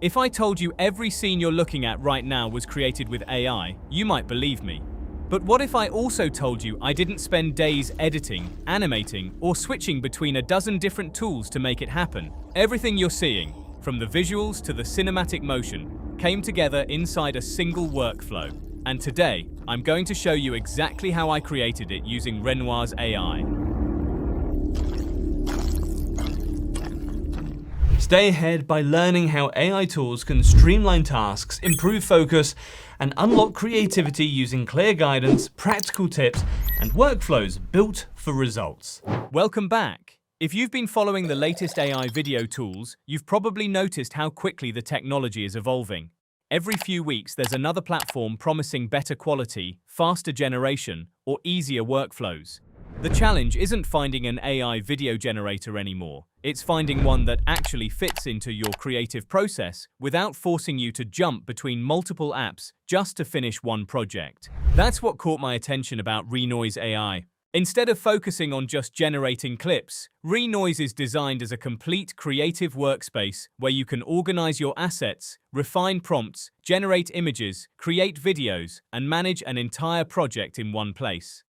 If I told you every scene you're looking at right now was created with AI, you might believe me. But what if I also told you I didn't spend days editing, animating, or switching between a dozen different tools to make it happen? Everything you're seeing, from the visuals to the cinematic motion, came together inside a single workflow. And today, I'm going to show you exactly how I created it using Renoise AI. Stay ahead by learning how AI tools can streamline tasks, improve focus, and unlock creativity using clear guidance, practical tips, and workflows built for results. Welcome back. If you've been following the latest AI video tools, you've probably noticed how quickly the technology is evolving. Every few weeks, there's another platform promising better quality, faster generation, or easier workflows. The challenge isn't finding an AI video generator anymore. It's finding one that actually fits into your creative process without forcing you to jump between multiple apps just to finish one project. That's what caught my attention about Renoise AI. Instead of focusing on just generating clips, Renoise is designed as a complete creative workspace where you can organize your assets, refine prompts, generate images, create videos, and manage an entire project in one place.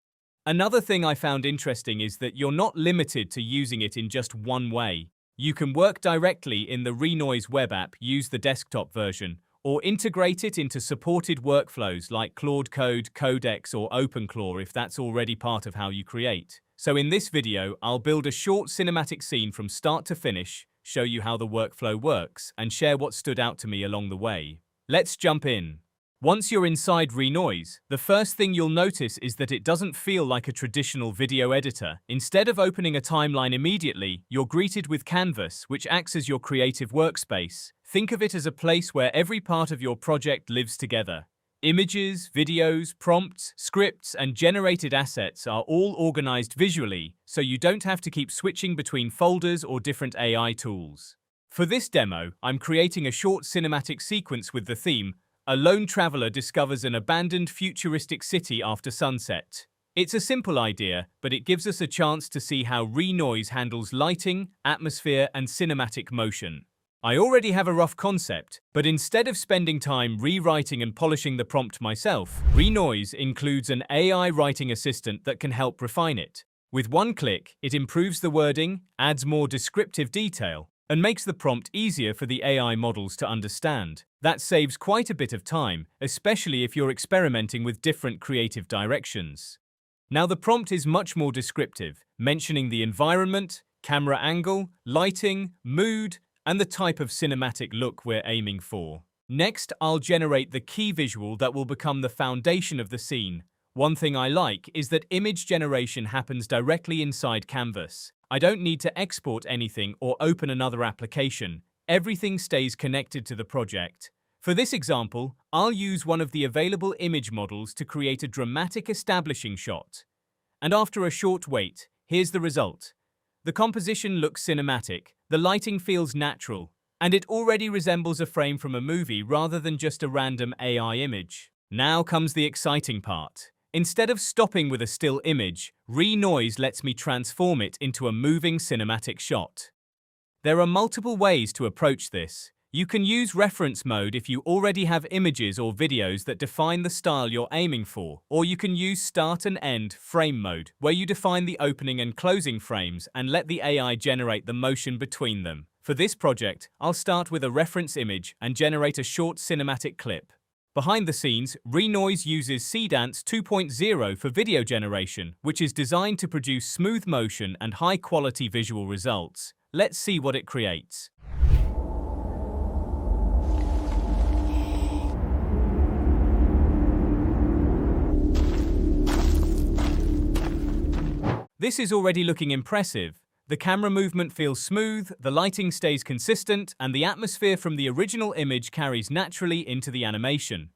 Another thing I found interesting is that you're not limited to using it in just one way. You can work directly in the Renoise web app, use the desktop version, or integrate it into supported workflows like Claude Code, Codex, or OpenClaw if that's already part of how you create. So in this video, I'll build a short cinematic scene from start to finish, show you how the workflow works, and share what stood out to me along the way. Let's jump in. Once you're inside Renoise, the first thing you'll notice is that it doesn't feel like a traditional video editor. Instead of opening a timeline immediately, you're greeted with Canvas, which acts as your creative workspace. Think of it as a place where every part of your project lives together. Images, videos, prompts, scripts, and generated assets are all organized visually, so you don't have to keep switching between folders or different AI tools. For this demo, I'm creating a short cinematic sequence with the theme "A lone traveler discovers an abandoned futuristic city after sunset." It's a simple idea, but it gives us a chance to see how Renoise handles lighting, atmosphere, and cinematic motion. I already have a rough concept, but instead of spending time rewriting and polishing the prompt myself, Renoise includes an AI writing assistant that can help refine it. With one click, it improves the wording, adds more descriptive detail, and makes the prompt easier for the AI models to understand. That saves quite a bit of time, especially if you're experimenting with different creative directions. Now the prompt is much more descriptive, mentioning the environment, camera angle, lighting, mood, and the type of cinematic look we're aiming for. Next, I'll generate the key visual that will become the foundation of the scene. One thing I like is that image generation happens directly inside Canvas. I don't need to export anything or open another application. Everything stays connected to the project. For this example, I'll use one of the available image models to create a dramatic establishing shot. And after a short wait, here's the result. The composition looks cinematic, the lighting feels natural, and it already resembles a frame from a movie rather than just a random AI image. Now comes the exciting part. Instead of stopping with a still image, Renoise lets me transform it into a moving cinematic shot. There are multiple ways to approach this. You can use reference mode if you already have images or videos that define the style you're aiming for, or you can use start and end frame mode, where you define the opening and closing frames and let the AI generate the motion between them. For this project, I'll start with a reference image and generate a short cinematic clip. Behind the scenes, Renoise uses Seedance 2.0 for video generation, which is designed to produce smooth motion and high-quality visual results. Let's see what it creates. This is already looking impressive. The camera movement feels smooth, the lighting stays consistent, and the atmosphere from the original image carries naturally into the animation.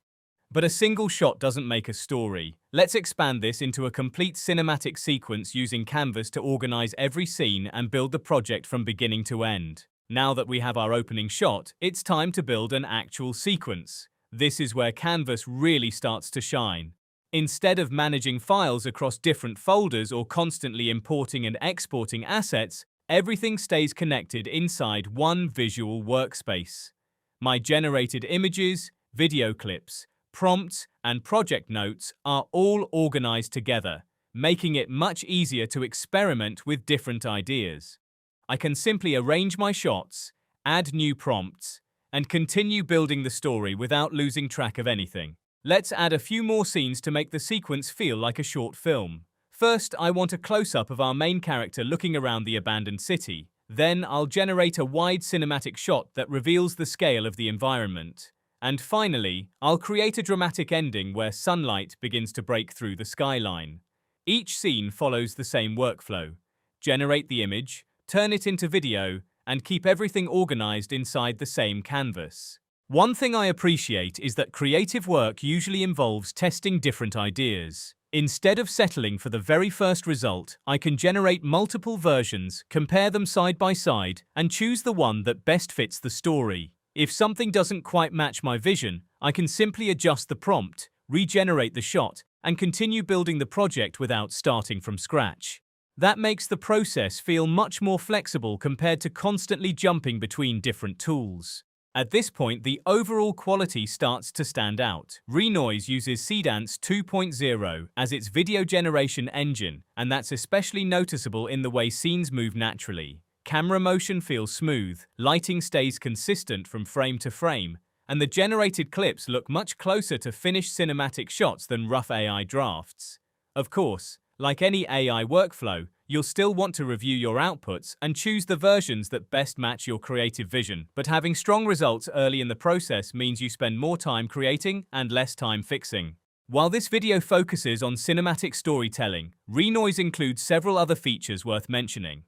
But a single shot doesn't make a story. Let's expand this into a complete cinematic sequence using Canvas to organize every scene and build the project from beginning to end. Now that we have our opening shot, it's time to build an actual sequence. This is where Canvas really starts to shine. Instead of managing files across different folders or constantly importing and exporting assets, everything stays connected inside one visual workspace. My generated images, video clips, prompts, and project notes are all organized together, making it much easier to experiment with different ideas. I can simply arrange my shots, add new prompts, and continue building the story without losing track of anything. Let's add a few more scenes to make the sequence feel like a short film. First, I want a close-up of our main character looking around the abandoned city. Then, I'll generate a wide cinematic shot that reveals the scale of the environment. And finally, I'll create a dramatic ending where sunlight begins to break through the skyline. Each scene follows the same workflow. Generate the image, turn it into video, and keep everything organized inside the same canvas. One thing I appreciate is that creative work usually involves testing different ideas. Instead of settling for the very first result, I can generate multiple versions, compare them side by side, and choose the one that best fits the story. If something doesn't quite match my vision, I can simply adjust the prompt, regenerate the shot, and continue building the project without starting from scratch. That makes the process feel much more flexible compared to constantly jumping between different tools. At this point, the overall quality starts to stand out. Renoise uses Seedance 2.0 as its video generation engine, and that's especially noticeable in the way scenes move naturally. Camera motion feels smooth, lighting stays consistent from frame to frame, and the generated clips look much closer to finished cinematic shots than rough AI drafts. Of course, like any AI workflow, you'll still want to review your outputs and choose the versions that best match your creative vision. But having strong results early in the process means you spend more time creating and less time fixing. While this video focuses on cinematic storytelling, Renoise includes several other features worth mentioning.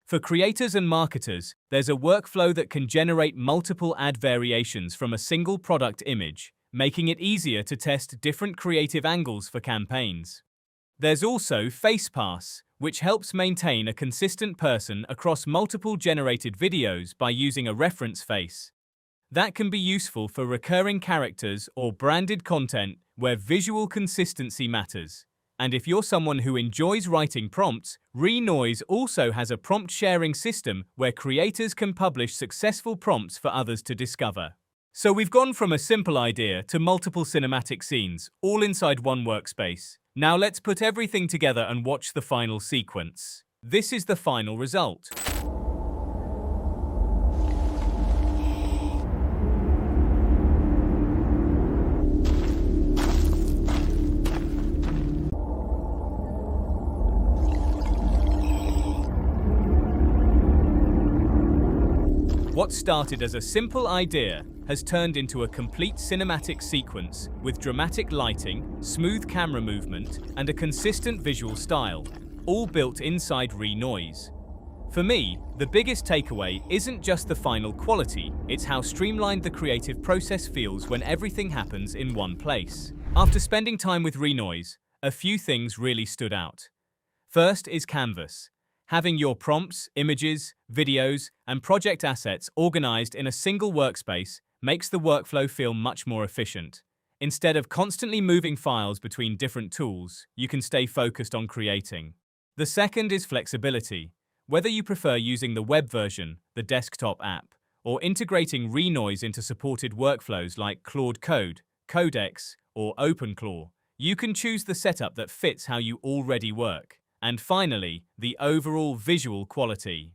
For creators and marketers, there's a workflow that can generate multiple ad variations from a single product image, making it easier to test different creative angles for campaigns. There's also FacePass, which helps maintain a consistent person across multiple generated videos by using a reference face. That can be useful for recurring characters or branded content where visual consistency matters. And if you're someone who enjoys writing prompts, Renoise also has a prompt sharing system where creators can publish successful prompts for others to discover. So we've gone from a simple idea to multiple cinematic scenes, all inside one workspace. Now let's put everything together and watch the final sequence. This is the final result. What started as a simple idea has turned into a complete cinematic sequence with dramatic lighting, smooth camera movement, and a consistent visual style, all built inside Renoise. For me, the biggest takeaway isn't just the final quality, it's how streamlined the creative process feels when everything happens in one place. After spending time with Renoise, a few things really stood out. First is Canvas. Having your prompts, images, videos, and project assets organized in a single workspace makes the workflow feel much more efficient. Instead of constantly moving files between different tools, you can stay focused on creating. The second is flexibility. Whether you prefer using the web version, the desktop app, or integrating Renoise into supported workflows like Claude Code, Codex, or OpenClaw, you can choose the setup that fits how you already work. And finally, the overall visual quality.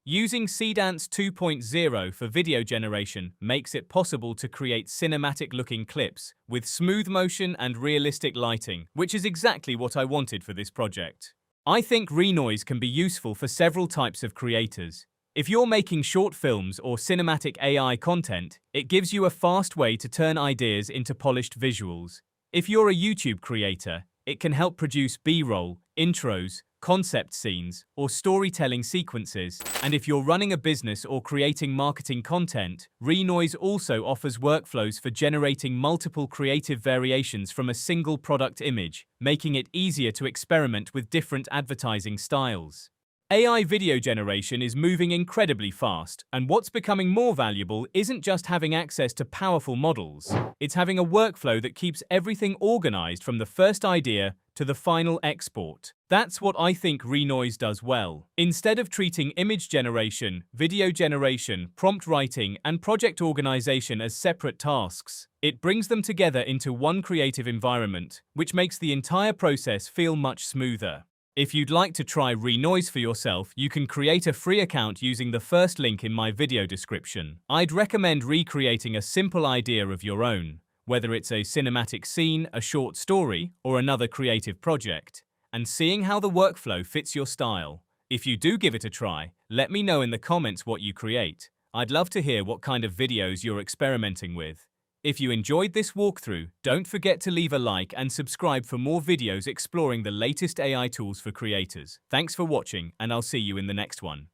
Using Seedance 2.0 for video generation makes it possible to create cinematic-looking clips with smooth motion and realistic lighting, which is exactly what I wanted for this project. I think Renoise can be useful for several types of creators. If you're making short films or cinematic AI content, it gives you a fast way to turn ideas into polished visuals. If you're a YouTube creator, it can help produce B-roll, intros, concept scenes, or storytelling sequences. And if you're running a business or creating marketing content, Renoise also offers workflows for generating multiple creative variations from a single product image, making it easier to experiment with different advertising styles. AI video generation is moving incredibly fast, and what's becoming more valuable isn't just having access to powerful models. It's having a workflow that keeps everything organized from the first idea to the final export. That's what I think Renoise does well. Instead of treating image generation, video generation, prompt writing, and project organization as separate tasks, it brings them together into one creative environment, which makes the entire process feel much smoother. If you'd like to try Renoise for yourself, you can create a free account using the first link in my video description. I'd recommend recreating a simple idea of your own, whether it's a cinematic scene, a short story, or another creative project, and seeing how the workflow fits your style. If you do give it a try, let me know in the comments what you create. I'd love to hear what kind of videos you're experimenting with. If you enjoyed this walkthrough, don't forget to leave a like and subscribe for more videos exploring the latest AI tools for creators. Thanks for watching, and I'll see you in the next one.